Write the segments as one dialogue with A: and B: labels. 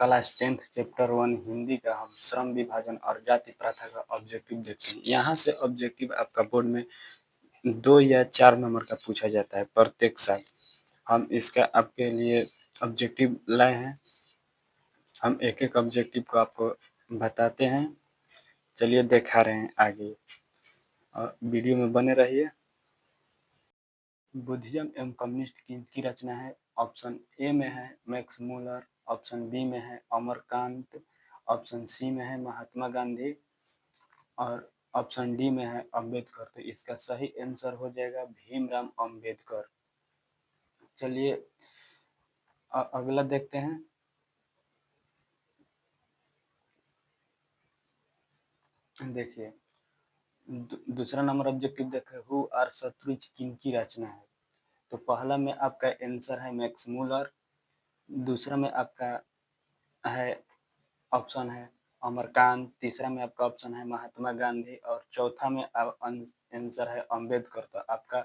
A: Class 10th chapter 1 Hindi का हम श्रम विभाजन और जाति प्रथा का ऑब्जेक्टिव देखते हैं। यहाँ से ऑब्जेक्टिव आपका बोर्ड में 2 या 4 नंबर का पूछा जाता है प्रत्येक साल। हम इसका आपके लिए ऑब्जेक्टिव लाए हैं। हम एक एक ऑब्जेक्टिव को आपको बताते हैं। चलिए दिखा रहे हैं आगे और वीडियो में बने रहिए। बुद्धिज्म एवं कम्युनिस्ट की रचना है। ऑप्शन ए में है मैक्स मूलर, ऑप्शन बी में है अमरकांत, ऑप्शन सी में है महात्मा गांधी और ऑप्शन डी में है अंबेडकर। तो इसका सही आंसर हो जाएगा भीमराव अंबेडकर। चलिए अगला देखते हैं। देखिए दूसरा नंबर ऑब्जेक्टिव देखें, हु आर शत्रुज किनकी रचना है। तो पहला में आपका आंसर है मैक्स मूलर, दूसरा में आपका है ऑप्शन है अमरकांत, तीसरा में आपका ऑप्शन है महात्मा गांधी और चौथा में आंसर है अंबेडकर। तो आपका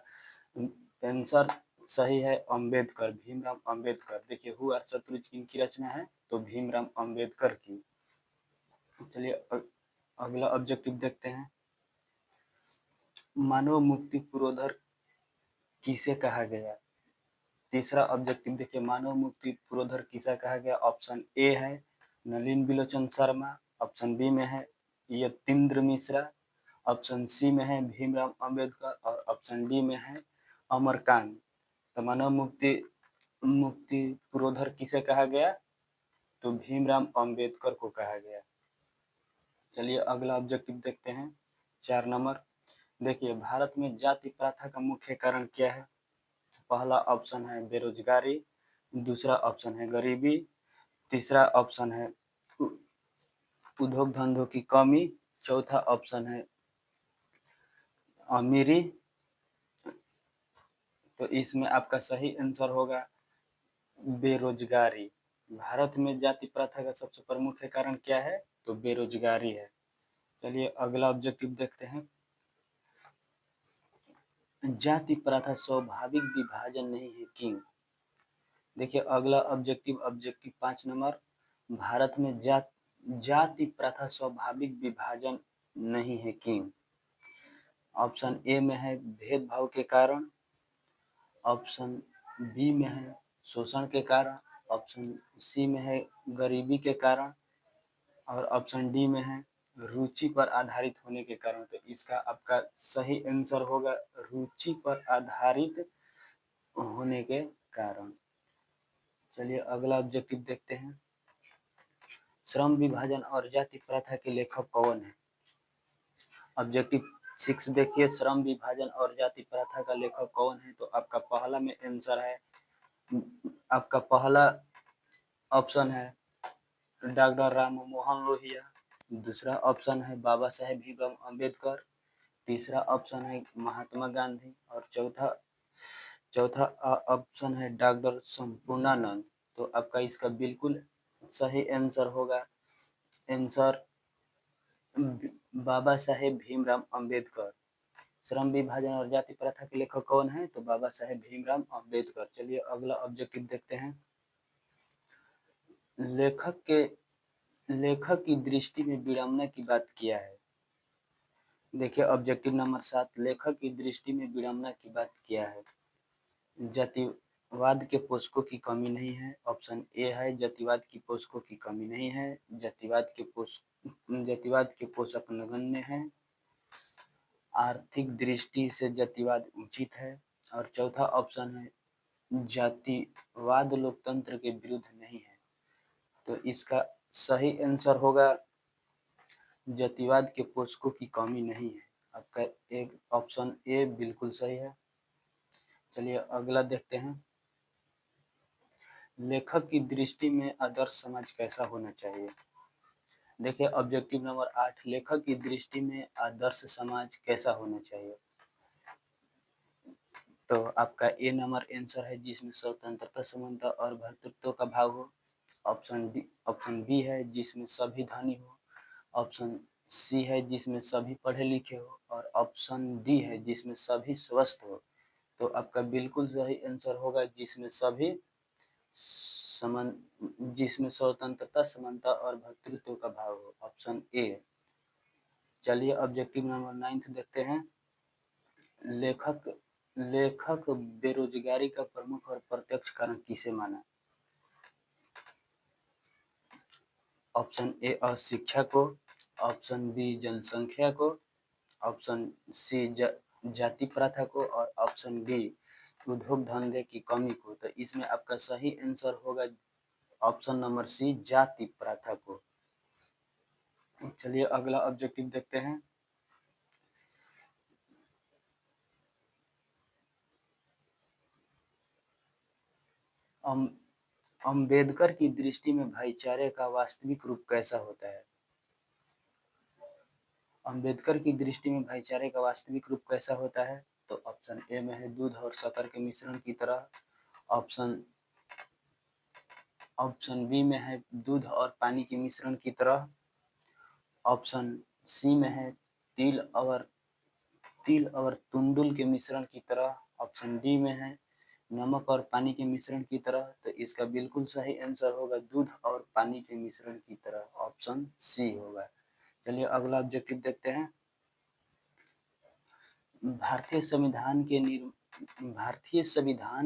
A: आंसर सही है अंबेडकर, भीमराव अंबेडकर। देखिए हु आर शत्रुज किनकी रचना है, तो भीमराव अंबेडकर की। चलिए अगला ऑब्जेक्टिव देखते हैं। मानव मुक्ति पुरोधर किसे कहा गया। तीसरा ऑब्जेक्टिव देखिए, मानव मुक्ति पुरोधर किसे कहा गया। ऑप्शन ए है नलिन बिलोचन शर्मा, ऑप्शन बी में है यतीन्द्र मिश्रा, ऑप्शन सी में है भीमराव अंबेडकर और ऑप्शन डी में है अमरकांत। तो मानव मुक्ति पुरोधर किसे कहा गया, तो भीमराव अंबेडकर को कहा गया। चलिए अगला ऑब्जेक्टिव देखते हैं 4 नंबर। देखिए भारत में जाति प्रथा का मुख्य कारण क्या है। पहला ऑप्शन है बेरोजगारी, दूसरा ऑप्शन है गरीबी, तीसरा ऑप्शन है उद्योग धंधों की कमी, चौथा ऑप्शन है अमीरी। तो इसमें आपका सही आंसर होगा बेरोजगारी। भारत में जाति प्रथा का सबसे प्रमुख कारण क्या है, तो बेरोजगारी है। चलिए अगला ऑब्जेक्टिव देखते हैं। जाति प्रथा स्वाभाविक विभाजन नहीं है क्यों। देखिए अगला ऑब्जेक्टिव 5 नंबर। भारत में जाति प्रथा स्वाभाविक विभाजन नहीं है क्यों। ऑप्शन ए में है भेदभाव के कारण, ऑप्शन बी में है शोषण के कारण, ऑप्शन सी में है गरीबी के कारण और ऑप्शन डी में है रुचि पर आधारित होने के कारण। तो इसका आपका सही आंसर होगा रुचि पर आधारित होने के कारण। चलिए अगला ऑब्जेक्टिव देखते हैं। श्रम विभाजन और जाति प्रथा के लेखक कौन है। ऑब्जेक्टिव 6 देखिए, श्रम विभाजन और जाति प्रथा का लेखक कौन है। तो आपका पहला में आंसर है, आपका पहला ऑप्शन है डॉक्टर राम मनोहर लोहिया, दूसरा ऑप्शन है बाबा साहेब भीमराव अंबेडकर, तीसरा ऑप्शन है महात्मा गांधी और चौथा ऑप्शन है डॉक्टर संपूर्णानंद। तो आपका इसका बिल्कुल सही आंसर होगा आंसर बाबा साहेब भीमराव अंबेडकर। श्रम विभाजन और जाति प्रथा के लेखक कौन है, तो बाबा साहेब भीमराव अंबेडकर। चलिए अगला ऑब्जेक्टिव देखते हैं। लेखक की दृष्टि में विडंबना की बात किया है। देखिए ऑब्जेक्टिव नंबर 7, लेखक की दृष्टि में विडंबना की बात किया है। जातिवाद के पोषकों की कमी नहीं है। ऑप्शन ए है जातिवाद की पोषकों की कमी नहीं है, जातिवाद के पोषक नगण्य हैं, आर्थिक दृष्टि से जातिवाद उचित है और चौथा ऑप्शन है जातिवाद लोकतंत्र के विरुद्ध नहीं है। तो इसका सही आंसर होगा जातिवाद के पोषकों की कमी नहीं है। आपका एक ऑप्शन ए बिल्कुल सही है। चलिए अगला देखते हैं। लेखक की दृष्टि में आदर्श समाज कैसा होना चाहिए। देखिए ऑब्जेक्टिव नंबर 8, लेखक की दृष्टि में आदर्श समाज कैसा होना चाहिए। तो आपका ए नंबर आंसर है जिसमें स्वतंत्रता, समानता और भ्रातृत्व का भाव हो। ऑप्शन बी है जिसमें सभी धनी हो, ऑप्शन सी है जिसमें सभी पढ़े लिखे हो और ऑप्शन डी है जिसमें सभी स्वस्थ हो। तो आपका बिल्कुल सही आंसर होगा जिसमें सभी समन जिसमें स्वतंत्रता, समानता और भ्रातृत्व का भाव हो, ऑप्शन ए। चलिए ऑब्जेक्टिव नंबर 9 देखते हैं। लेखक लेखक बेरोजगारी का प्रमुख और प्रत्यक्ष कारण किसे माना? ऑप्शन ए अशिक्षा को, ऑप्शन बी जनसंख्या को, ऑप्शन सी जाति प्रथा को और ऑप्शन डी उद्योग धंधे की कमी को। तो इसमें आपका सही आंसर होगा ऑप्शन नंबर सी जाति प्रथा को। चलिए अगला ऑब्जेक्टिव देखते हैं। अंबेडकर की दृष्टि में भाईचारे का वास्तविक रूप कैसा होता है? अंबेडकर की दृष्टि में भाईचारे का वास्तविक रूप कैसा होता है? तो ऑप्शन ए में है दूध और शक्कर के मिश्रण की तरह, ऑप्शन बी में है दूध और पानी के मिश्रण की तरह, ऑप्शन सी में है तिल और तुंडुल के मिश्रण की तरह, ऑप्शन डी में है नमक और पानी के मिश्रण की तरह। तो इसका बिल्कुल सही आंसर होगा दूध और पानी के मिश्रण की तरह, ऑप्शन सी होगा। चलिए अगला ऑब्जेक्टिव देखते हैं। भारतीय संविधान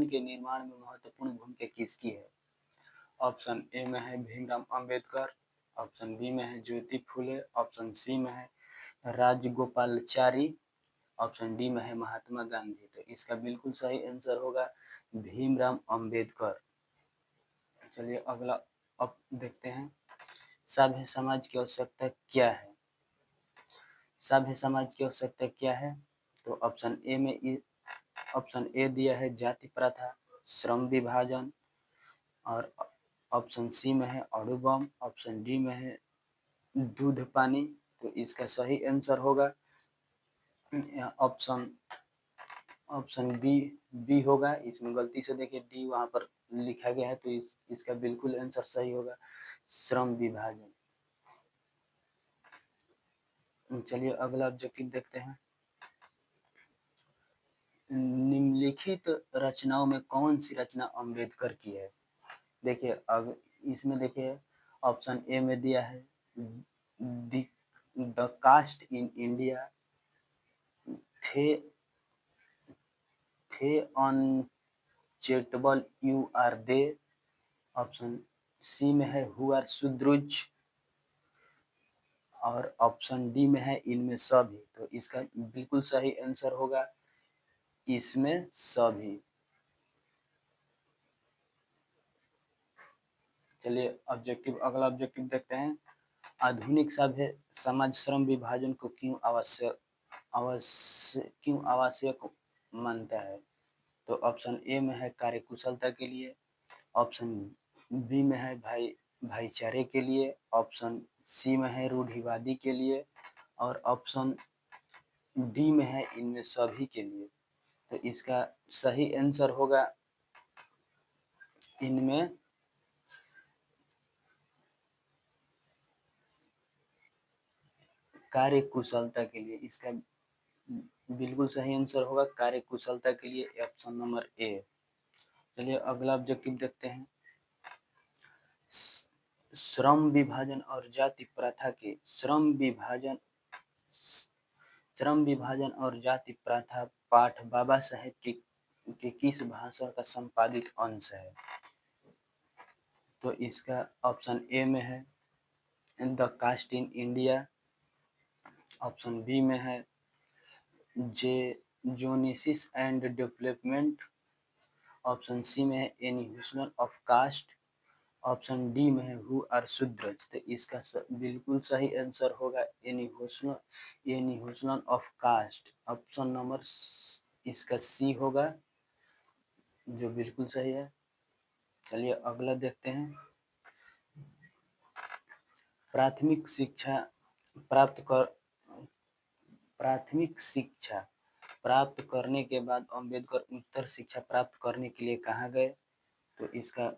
A: के निर्माण में महत्वपूर्ण भूमिका किसकी है? ऑप्शन ए में है भीमराव अंबेडकर, ऑप्शन बी में है ज्योति फुले, ऑप्शन सी में है राजगोपालाचारी, ऑप्शन डी में है महात्मा गांधी। तो इसका बिल्कुल सही आंसर होगा भीमराव अंबेडकर। चलिए अगला अब देखते हैं। सभ्य समाज की आवश्यकता क्या है? सभ्य समाज की आवश्यकता क्या है? तो ऑप्शन ए दिया है जाति प्रथा, श्रम विभाजन, और ऑप्शन सी में है अणु बम, ऑप्शन डी में है दूध पानी। तो इसका सही आंसर होगा ऑप्शन बी होगा। इसमें गलती से देखिए डी वहां पर लिखा गया है, तो इसका बिल्कुल आंसर सही होगा श्रम विभाजन। चलिए अगला ऑब्जेक्टिव देखते हैं। निम्नलिखित रचनाओं में कौन सी रचना अंबेडकर की है? देखिए अब इसमें देखिए ऑप्शन ए में दिया है the caste in India, the untouchable you are they, option C में है हु आर सुद्रुज, और ऑप्शन डी में है इनमें सभी। तो इसका बिल्कुल सही आंसर होगा इसमें सभी। चलिए अगला ऑब्जेक्टिव देखते हैं। आधुनिक सभ्य समाज श्रम विभाजन को क्यों आवश्यक मानता है? तो ऑप्शन ए में है कार्यकुशलता के लिए, ऑप्शन बी में है भाईचारे के लिए, ऑप्शन सी में है रूढ़िवादी के लिए, और ऑप्शन डी में है इनमें सभी के लिए। तो इसका सही आंसर होगा इनमें कार्यकुशलता के लिए। इसका बिल्कुल सही आंसर होगा कार्यकुशलता के लिए, ऑप्शन नंबर ए। चलिए अगला ऑब्जेक्टिव देखते हैं। श्रम विभाजन और जाति प्रथा के श्रम विभाजन और जाति प्रथा पाठ बाबा साहेब के किस भाषण का संपादित अंश है? तो इसका ऑप्शन ए में है the caste in India, option B में है genesis and development, option C में है animation of caste, option D में है हु आर शूद्रज। तो इसका बिल्कुल सही आंसर होगा animation of caste, option number इसका सी होगा, जो बिल्कुल सही है। चलिए अगला देखते हैं। प्राथमिक शिक्षा प्राप्त करने के बाद अंबेडकर उच्चतर शिक्षा प्राप्त करने के लिए कहाँ गए? तो इसका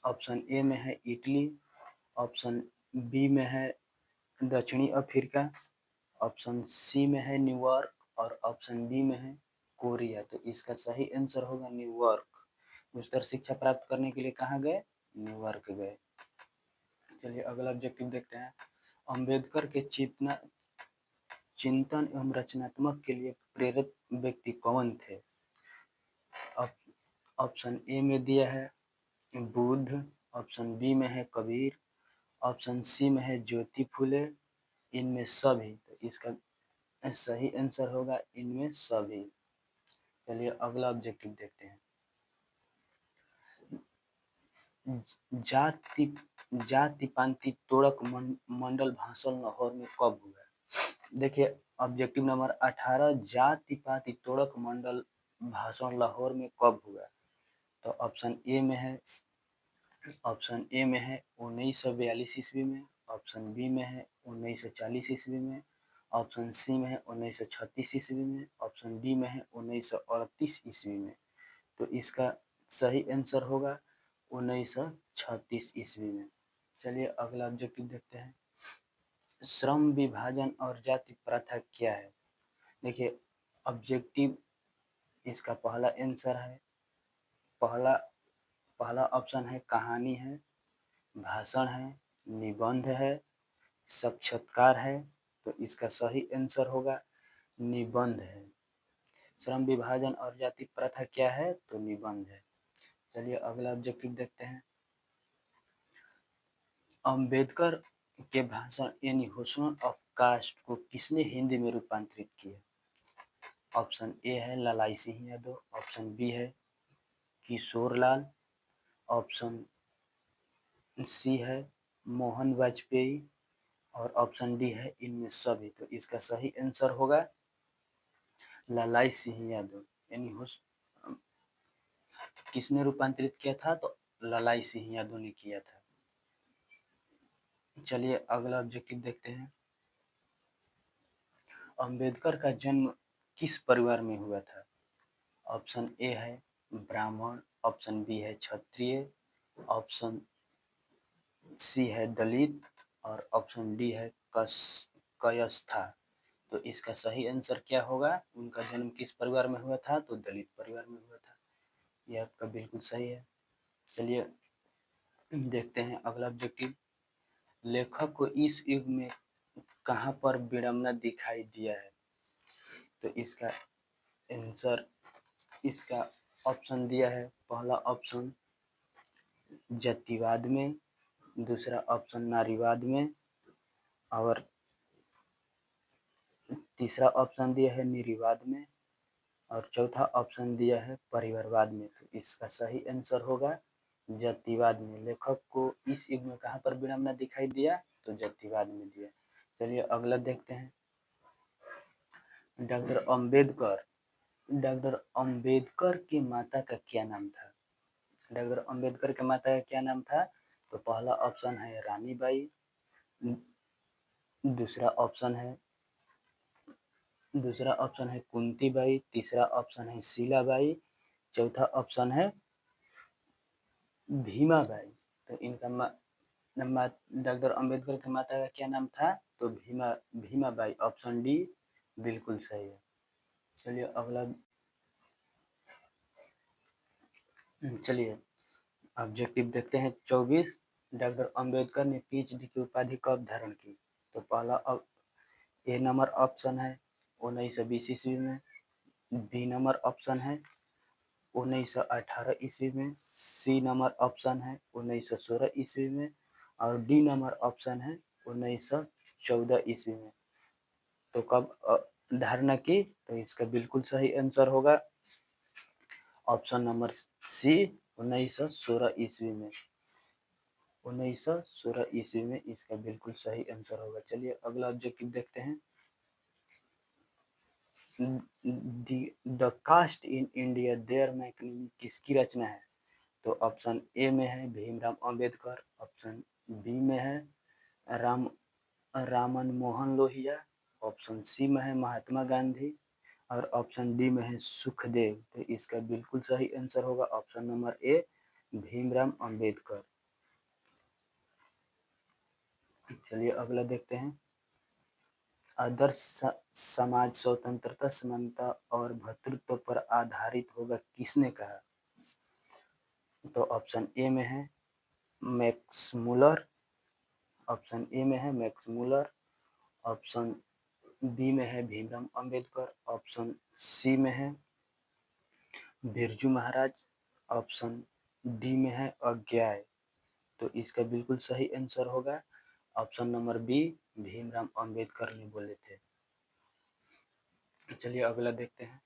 A: ऑप्शन ए में है इटली, ऑप्शन बी में है दक्षिणी अफ्रीका, ऑप्शन सी में है न्यूयॉर्क, और ऑप्शन डी में है कोरिया। तो इसका सही आंसर होगा न्यूयॉर्क। उच्चतर शिक्षा प्राप्त करने के लिए कहाँ गए? न्यूयॉर्क गए। चलिए अगला ऑब्जेक्टिव देखते हैं। अंबेडकर के चिंतन एवं रचनात्मक के लिए प्रेरक व्यक्ति कौन थे? ऑप्शन ए में दिया है बुद्ध, ऑप्शन बी में है कबीर, ऑप्शन सी में है ज्योति फुले, इनमें सभी। तो इसका सही आंसर होगा इनमें सभी। चलिए अगला ऑब्जेक्टिव देखते हैं। जाति जाति पांति तोड़क मंडल भाषण लाहौर में कब हुआ? देखिए ऑब्जेक्टिव नंबर 18, जाति पाति तोड़क मंडल भाषण लाहौर में कब हुआ? तो ऑप्शन ए में है 1942 ईस्वी में, ऑप्शन बी में है 1940 ईस्वी में, ऑप्शन सी में है 1936 ईस्वी में, ऑप्शन डी में है 1938 ईस्वी में। तो इसका सही आंसर होगा 1936 ईस्वी में। चलिए अगला ऑब्जेक्टिव देखते हैं। श्रम विभाजन और जाति प्रथा क्या है? देखिए ऑब्जेक्टिव इसका पहला आंसर है, पहला ऑप्शन है कहानी है, भाषण है, निबंध है, साक्षात्कार है। तो इसका सही आंसर होगा निबंध है। श्रम विभाजन और जाति प्रथा क्या है? तो निबंध है। चलिए अगला ऑब्जेक्टिव देखते हैं। अंबेडकर के भाषण यानी हुस्न ऑफ कास्ट को किसने हिंदी में रूपांतरित किया? ऑप्शन ए है लालाई सिंह यादव, ऑप्शन बी है किशोर लाल, ऑप्शन सी है मोहन वाजपेयी और ऑप्शन डी है इनमें सभी। तो इसका सही आंसर होगा लालाई सिंह यादव। यानी किसने रूपांतरित किया था? तो लालाई सिंह यादव ने किया था। चलिए अगला ऑब्जेक्टिव देखते हैं। अंबेडकर का जन्म किस परिवार में हुआ था? ऑप्शन ए है ब्राह्मण, ऑप्शन बी है क्षत्रिय, ऑप्शन सी है दलित और ऑप्शन डी है कायस्था। तो इसका सही आंसर क्या होगा? उनका जन्म किस परिवार में हुआ था? तो दलित परिवार में हुआ था। यह आपका बिल्कुल सही है। चलिए देखते हैं अगला ऑब्जेक्टिव। लेखक को इस युग में कहाँ पर विडंबना दिखाई दिया है? तो इसका आंसर, इसका ऑप्शन दिया है, पहला ऑप्शन जातिवाद में, दूसरा ऑप्शन नारीवाद में और तीसरा ऑप्शन दिया है निरीवाद में और चौथा ऑप्शन दिया है परिवारवाद में। तो इसका सही आंसर होगा जातिवाद में। लेखक को इस युग में कहाँ पर विडंबना दिखाई दिया? तो जातिवाद में दिया। चलिए अगला देखते हैं। डॉक्टर अंबेडकर की माता का क्या नाम था? डॉक्टर अंबेडकर के माता का क्या नाम था? तो पहला ऑप्शन है रानी बाई, दूसरा ऑप्शन है कुंती बाई, तीसरा ऑप्शन है शीला बाई, चौथा ऑप्शन है भीमा बाई। तो इनका डॉक्टर अंबेडकर के माता का क्या नाम था? तो भीमा बाई। ऑप्शन डी बिल्कुल सही है। चलिए अगला, चलिए ऑब्जेक्टिव देखते हैं 24। डॉक्टर अंबेडकर ने पीएचडी की उपाधि कब धारण की? तो पहला ए नंबर ऑप्शन है 1920 ईस्वी में, बी नंबर ऑप्शन है 1918 ईस्वी में, सी नंबर ऑप्शन है 1916 ईस्वी में और डी नंबर ऑप्शन है 1914 ईस्वी में। तो कब धारणा की? तो इसका बिल्कुल सही आंसर होगा ऑप्शन नंबर सी 1916 ईस्वी में। 1916 ईस्वी में इसका बिल्कुल सही आंसर होगा। चलिए अगला ऑब्जेक्टिव देखते हैं। The caste in India their मैकनिनी किसकी रचना है? तो ऑप्शन ए में है भीमराव अंबेडकर, ऑप्शन बी में है रामन मोहन लोहिया, ऑप्शन सी में है महात्मा गांधी और ऑप्शन डी में है सुखदेव। तो इसका बिल्कुल सही आंसर होगा option number A Bhimrao Ambedkar. चलिए अगला देखते हैं। आदर्श समाज स्वतंत्रता, समानता और भ्रातृत्व पर आधारित होगा किसने कहा? तो ऑप्शन ए में है मैक्स मूलर, ऑप्शन ए में है मैक्स मूलर, ऑप्शन बी में है भीमराव अंबेडकर, ऑप्शन सी में है बिरजू महाराज, ऑप्शन डी में है अज्ञाय। तो इसका बिल्कुल सही आंसर होगा option number B, Bhimrao Ambedkar ने बोले थे। चलिए अगला देखते हैं।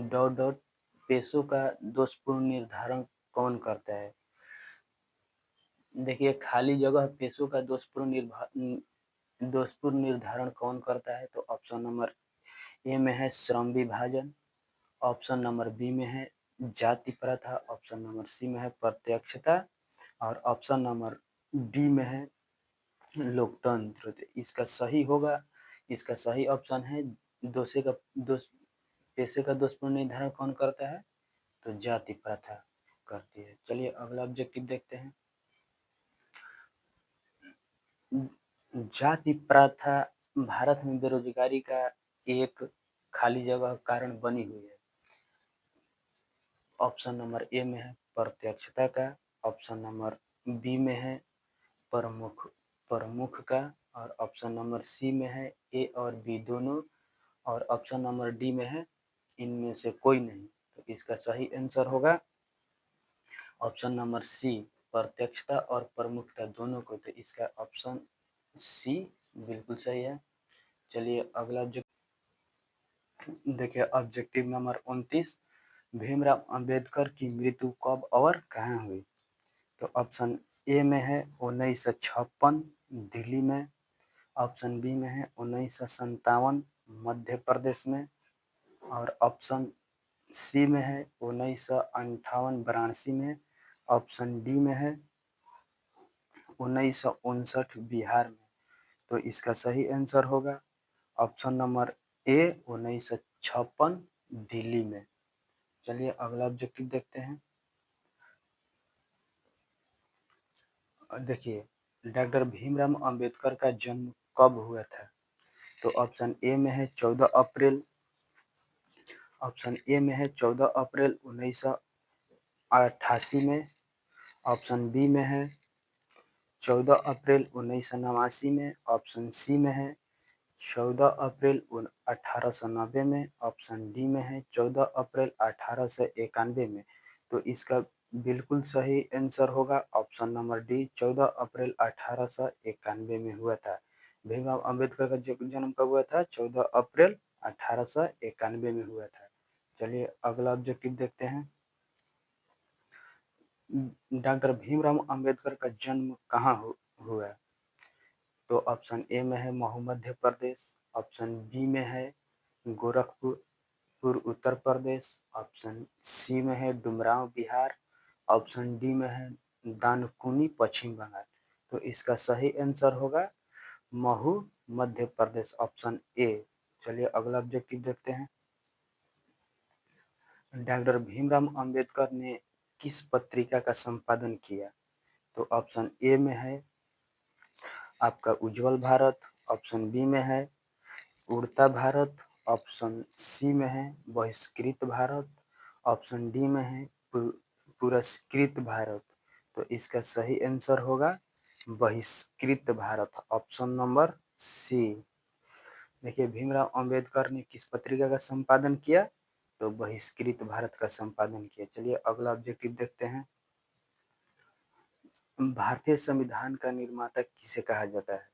A: डॉट डॉट पेशों का दोषपूर्ण निर्धारण कौन करता है? देखिए खाली जगह पेशों का दोषपूर्ण निर्धारण कौन करता है? तो ऑप्शन नंबर ए में है श्रम विभाजन, ऑप्शन नंबर बी में है जाति प्रथा, ऑप्शन नंबर सी में है प्रत्यक्षता और ऑप्शन नंबर डी में है लोकतंत्र। तो इसका सही होगा, इसका सही ऑप्शन है दोषे का दोष पेशे का दोषपूर्ण निर्धारण कौन करता है? तो जाति प्रथा करती है। चलिए अगला ऑब्जेक्टिव देखते हैं। जाति प्रथा भारत में बेरोजगारी का एक खाली जगह कारण बनी हुई है। ऑप्शन नंबर ए में है प्रत्यक्षता का, ऑप्शन नंबर बी में है प्रमुख प्रमुख का और ऑप्शन नंबर सी में है ए और बी दोनों और ऑप्शन नंबर डी में है इनमें से कोई नहीं। तो इसका सही आंसर होगा ऑप्शन नंबर सी, प्रत्यक्षता और प्रमुखता दोनों को। तो इसका ऑप्शन सी बिल्कुल सही है। चलिए अगला देखिए ऑब्जेक्टिव नंबर 29, भीमराव अंबेडकर की मृत्यु कब और कहाँ हुई? तो ऑप्शन ए में है 1956 दिल्ली में, ऑप्शन बी में है 1957 मध्य प्रदेश में और ऑप्शन सी में है 1958 वाराणसी में, ऑप्शन डी में है 1959 बिहार में। तो इसका सही आंसर होगा ऑप्शन नंबर ए 1956 दिल्ली में। चलिए अगला ऑब्जेक्टिव देखते हैं। देखिए डॉक्टर भीमराव अंबेडकर का जन्म कब हुआ था? तो ऑप्शन ए में है 14 अप्रैल, ऑप्शन ए में है 14 अप्रैल 1988 में, ऑप्शन बी में है 14 अप्रैल 1989 में, ऑप्शन सी में है 14 अप्रैल 1890 में, ऑप्शन डी में है 14 अप्रैल 1891 में। तो इसका बिल्कुल सही आंसर होगा ऑप्शन नंबर डी, 14 अप्रैल 1891 में हुआ था। भीमराव अंबेडकर का जन्म कब हुआ था? 14 अप्रैल 1891 में हुआ था। चलिए अगला ऑब्जेक्टिव देखते हैं। डॉक्टर भीमराव अंबेडकर का जन्म कहाँ हुआ? तो ऑप्शन ए में है महू मध्य प्रदेश, ऑप्शन बी में है गोरखपुर उत्तर प्रदेश, ऑप्शन सी में है डुमरांव बिहार, ऑप्शन डी में है दानकुनी पश्चिम बंगाल। तो इसका सही आंसर होगा महू मध्य प्रदेश, ऑप्शन ए। चलिए अगला ऑब्जेक्टिव देखते हैं। डॉक्टर भीमराव अंबेडकर ने किस पत्रिका का संपादन किया? तो ऑप्शन ए में है आपका उज्जवल भारत, ऑप्शन बी में है उड़ता भारत, ऑप्शन सी में है बहिष्कृत भारत, ऑप्शन डी में है पुरस्कृत भारत। तो इसका सही आंसर होगा बहिष्कृत भारत, ऑप्शन नंबर सी। देखिए भीमराव अंबेडकर ने किस पत्रिका का संपादन किया? तो बहिष्कृत भारत का संपादन किया। चलिए अगला ऑब्जेक्टिव देखते हैं। भारतीय संविधान का निर्माता किसे कहा जाता है?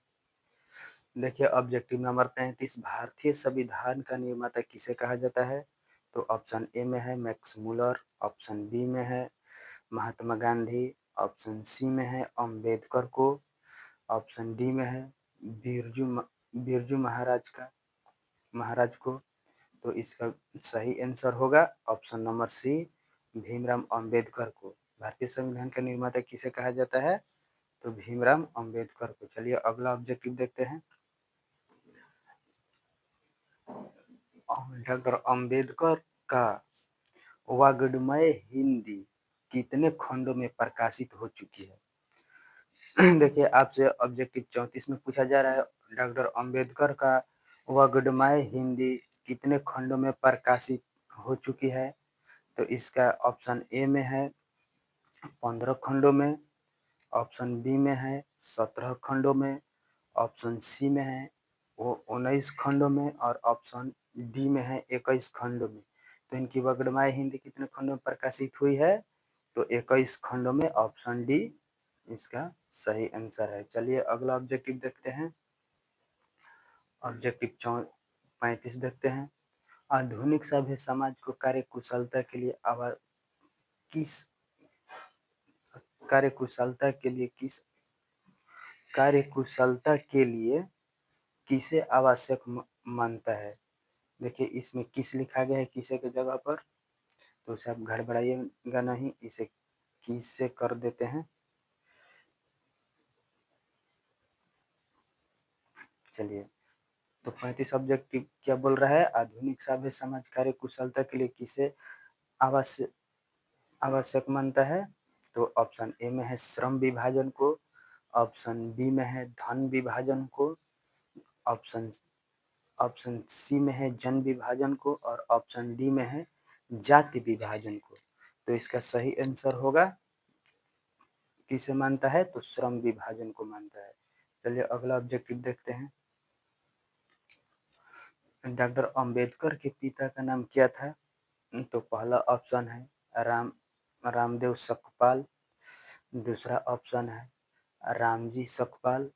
A: देखिए ऑब्जेक्टिव नंबर 33, भारतीय संविधान का निर्माता किसे कहा जाता है? तो ऑप्शन ए में है मैक्स मूलर, ऑप्शन बी में है महात्मा गांधी, ऑप्शन सी में है अंबेडकर को, ऑप्शन डी में है बिरजू महाराज को। तो इसका सही आंसर होगा option number C, Bhimrao Ambedkar को। भारतीय संविधान का निर्माता किसे कहा जाता है? तो भीमराव अंबेडकर को। चलिए अगला ऑब्जेक्टिव देखते हैं। डॉक्टर अंबेडकर का वाग्मय हिंदी कितने खंडों में प्रकाशित हो चुकी है? देखिए आपसे ऑब्जेक्टिव 34 में पूछा जा रहा है डॉक्टर अंबेडकर का वाग्मय हिंदी कितने खंडों में प्रकाशित हो चुकी है? तो इसका ऑप्शन ए में है 15 खंडों में, ऑप्शन बी में है 17 खंडों में, ऑप्शन सी में है वो 19 खंडों में और ऑप्शन डी में है 21 खंडों में। तो इनकी वग्रमय हिंदी कितने खंडों में प्रकाशित हुई है? तो 21 खंडों में, ऑप्शन डी इसका सही आंसर है। चलिए अगला ऑब्जेक्टिव देखते हैं। ऑब्जेक्टिव 35 देखते हैं। आधुनिक सभ्य समाज को कार्यकुशलता के लिए किस कार्यकुशलता के लिए किस कार्यकुशलता के लिए किसे आवश्यक मानता है? देखिए इसमें किस लिखा गया है किसे के जगह पर, तो उसे आप गड़बड़ाइएगा नहीं, इसे किस से कर देते हैं। चलिए तो 35 ऑब्जेक्टिव क्या बोल रहा है? आधुनिक सभ्य समाज कार्यकुशलता के लिए किसे आवश्यक आवश्यक मानता है? तो ऑप्शन ए में है श्रम विभाजन को, ऑप्शन बी में है धन विभाजन को, ऑप्शन ऑप्शन सी में है जन विभाजन को और ऑप्शन डी में है जाति विभाजन को। तो इसका सही आंसर होगा किसे मानता है? तो श्रम विभाजन को मानता है। चलिए अगला ऑब्जेक्टिव देखते हैं। डॉक्टर अंबेडकर के पिता का नाम क्या था? तो पहला ऑप्शन है रामदेव सकपाल, दूसरा ऑप्शन है रामजी सकपाल,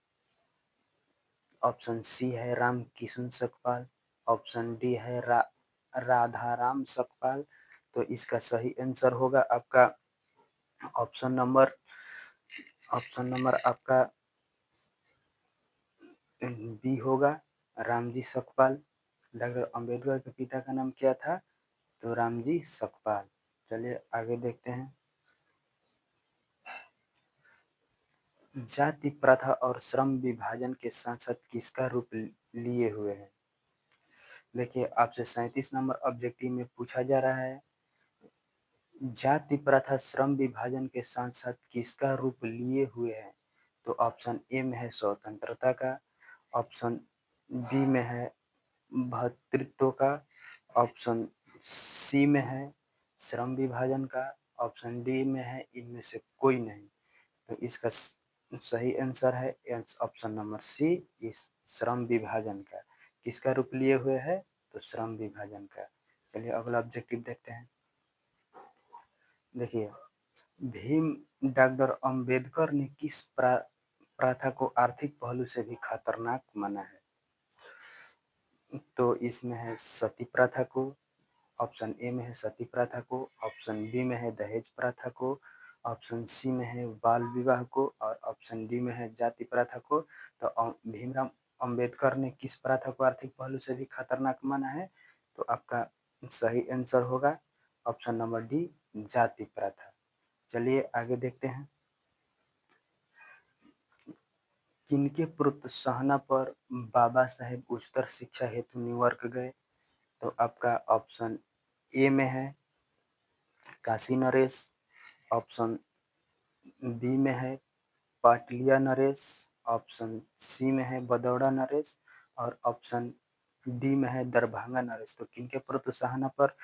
A: ऑप्शन सी है राम किशन सकपाल, ऑप्शन डी है राधाराम सकपाल। तो इसका सही आंसर होगा आपका ऑप्शन नंबर आपका बी होगा, रामजी सकपाल। डॉक्टर अंबेडकर के पिता का नाम क्या था? तो रामजी सकपाल। चलिए आगे देखते हैं। जाति प्रथा और श्रम विभाजन के साथ साथ किसका रूप लिए हुए हैं? देखिए आपसे 37 नंबर ऑब्जेक्टिव में पूछा जा रहा है जाति प्रथा श्रम विभाजन के साथ साथ किसका रूप लिए हुए हैं? तो ऑप्शन ए में है स्वतंत्रता का, ऑप्शन बी में है भ्रातृत्व का, ऑप्शन सी में है श्रम विभाजन का, ऑप्शन डी में है इनमें से कोई नहीं। तो इसका सही आंसर है ऑप्शन नंबर सी, इस श्रम विभाजन का। किसका रूप लिए हुए है? तो श्रम विभाजन का। चलिए अगला ऑब्जेक्टिव देखते हैं। देखिए भीम डॉक्टर अंबेडकर ने किस प्रथा को आर्थिक पहलू से भी खतरनाक माना है? तो इसमें है सती प्रथा को, ऑप्शन ए में है सती प्रथा को, ऑप्शन बी में है दहेज प्रथा को, ऑप्शन सी में है बाल विवाह को और ऑप्शन डी में है जाति प्रथा को। तो भीमराव अंबेडकर ने किस प्रथा को आर्थिक पहलू से भी खतरनाक माना है? तो आपका सही आंसर होगा ऑप्शन नंबर डी, जाति प्रथा। चलिए आगे देखते हैं। किनके प्रोत्साहन पर बाबा साहेब उच्चतर शिक्षा हेतु न्यूयॉर्क गए? तो आपका ऑप्शन ए में है काशी नरेश, ऑप्शन बी में है पाटलिया नरेश, ऑप्शन सी में है बदौड़ा नरेश और ऑप्शन डी में है दरभंगा नरेश। तो किनके प्रोत्साहन पर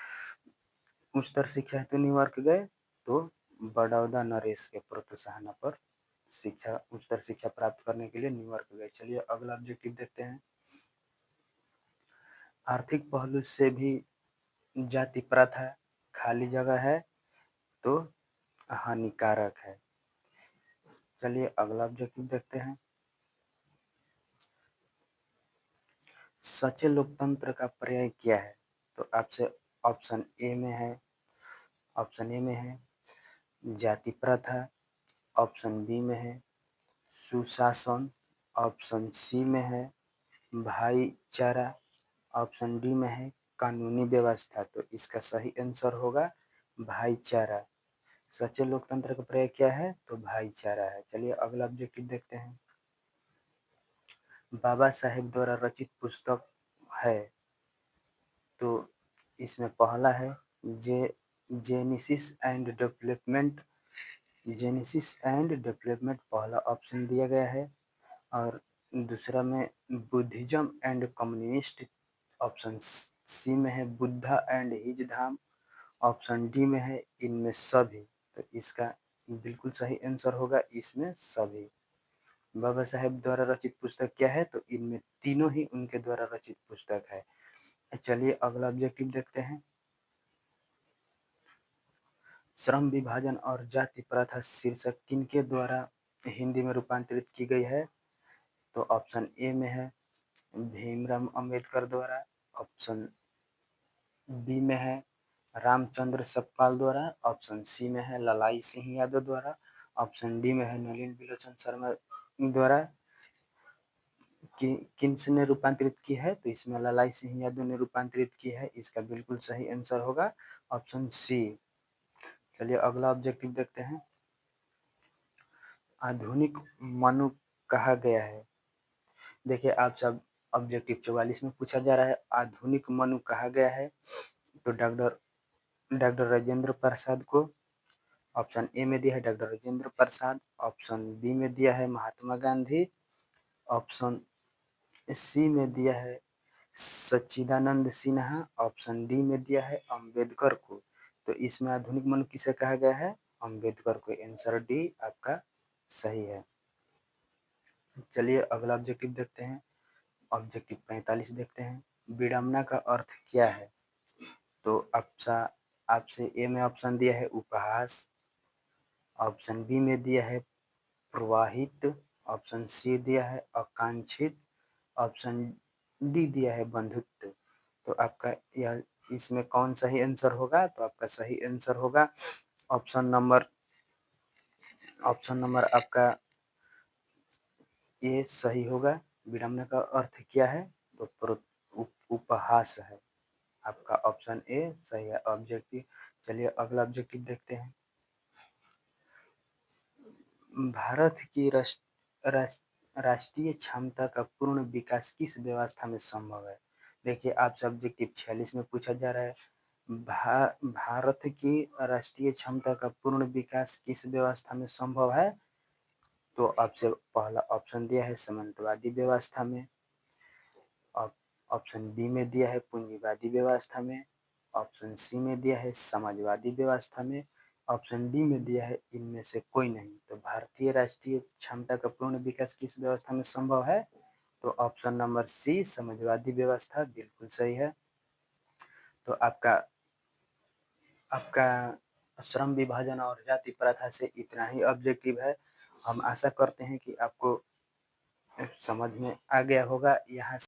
A: उच्चतर शिक्षा हेतु न्यूयॉर्क गए? तो बड़ौदा नरेश के प्रोत्साहन पर उच्चतर शिक्षा प्राप्त करने के लिए न्यूयॉर्क गए। चलिए अगला ऑब्जेक्टिव देखते हैं। आर्थिक पहलू से भी जाति प्रथा खाली जगह है तो हानिकारक है। चलिए अगला ऑब्जेक्टिव देखते हैं। सच्चे लोकतंत्र का पर्याय क्या है? तो आपसे ऑप्शन ए में है जाति प्रथा, ऑप्शन बी में है सुशासन, ऑप्शन सी में है भाईचारा, ऑप्शन डी में है कानूनी व्यवस्था। तो इसका सही आंसर होगा भाईचारा। सच्चे लोकतंत्र का पर्याय क्या है? तो भाईचारा है। चलिए अगला ऑब्जेक्टिव देखते हैं। बाबा साहेब द्वारा रचित पुस्तक है तो इसमें पहला है जे genesis and development, genesis and development पहला ऑप्शन दिया गया है और दूसरा में Buddhism and communist, option C में है Buddha and his Dhamma, option D में है इनमें सभी, तो इसका बिल्कुल सही आंसर होगा इसमें सभी। बाबा साहेब द्वारा रचित पुस्तक क्या है, तो इनमें तीनों ही उनके द्वारा रचित पुस्तक है। चलिए अगला ऑब्जेक्टिव देखते हैं। श्रम विभाजन और जाति प्रथा शीर्षक किनके द्वारा हिंदी में रूपांतरित की गई है, तो ऑप्शन ए में है भीमराव अंबेडकर द्वारा, ऑप्शन बी में है रामचंद्र सतपाल द्वारा, ऑप्शन सी में है ललाई सिंह यादव द्वारा, ऑप्शन डी में है नलिनी बिलोचन शर्मा द्वारा। किसने रूपांतरित की है, तो इसमें ललाई सिंह यादव ने रूपांतरित की है, इसका बिल्कुल सही आंसर होगा ऑप्शन सी। चलिए अगला ऑब्जेक्टिव देखते हैं। आधुनिक मनु कहा गया है। देखिए आप सब ऑब्जेक्टिव 44 में पूछा जा रहा है आधुनिक मनु कहा गया है, तो डॉक्टर राजेंद्र प्रसाद को। ऑप्शन ए में दिया है doctor Rajendra Prasad, option B में दिया है महात्मा गांधी, ऑप्शन सी में दिया है सच्चिदानंद सिन्हा, ऑप्शन डी में दिया है अंबेडकर को। तो इसमें आधुनिक मनु किसे कहा गया है, अंबेडकर को। आंसर डी आपका सही है। चलिए अगला ऑब्जेक्टिव देखते हैं। ऑब्जेक्टिव 45 देखते हैं। विडंबना का अर्थ क्या है, तो आपसे ए में ऑप्शन दिया है उपहास, ऑप्शन बी में दिया है प्रवाहित, ऑप्शन सी दिया है आकांक्षित, ऑप्शन डी दिया है बंधुत्व। तो आपका यह इसमें कौन सही आंसर होगा, तो आपका सही आंसर होगा ऑप्शन नंबर आपका ए सही होगा। विडंबना का अर्थ क्या है, तो उपहास है। आपका ऑप्शन ए सही है ऑब्जेक्टिव। चलिए अगला ऑब्जेक्टिव देखते हैं। भारत की राष्ट्रीय क्षमता का पूर्ण विकास किस व्यवस्था में संभव है। देखिए आप ऑब्जेक्टिव 46 में पूछा जा रहा है भारत की राष्ट्रीय क्षमता का पूर्ण विकास किस व्यवस्था में संभव है, तो आपसे पहला ऑप्शन दिया है सामंतवादी व्यवस्था में, ऑप्शन बी में दिया है पूंजीवादी व्यवस्था में, ऑप्शन सी में दिया है समाजवादी व्यवस्था में, ऑप्शन डी में दिया है इनमें से कोई नहीं। तो भारतीय राष्ट्रीय क्षमता का पूर्ण विकास किस व्यवस्था में संभव है, तो ऑप्शन नंबर सी समाजवादी व्यवस्था बिल्कुल सही है। तो आपका श्रम विभाजन और जाति प्रथा से इतना ही ऑब्जेक्टिव है। हम आशा करते हैं कि आपको समझ में आ गया होगा। यहाँ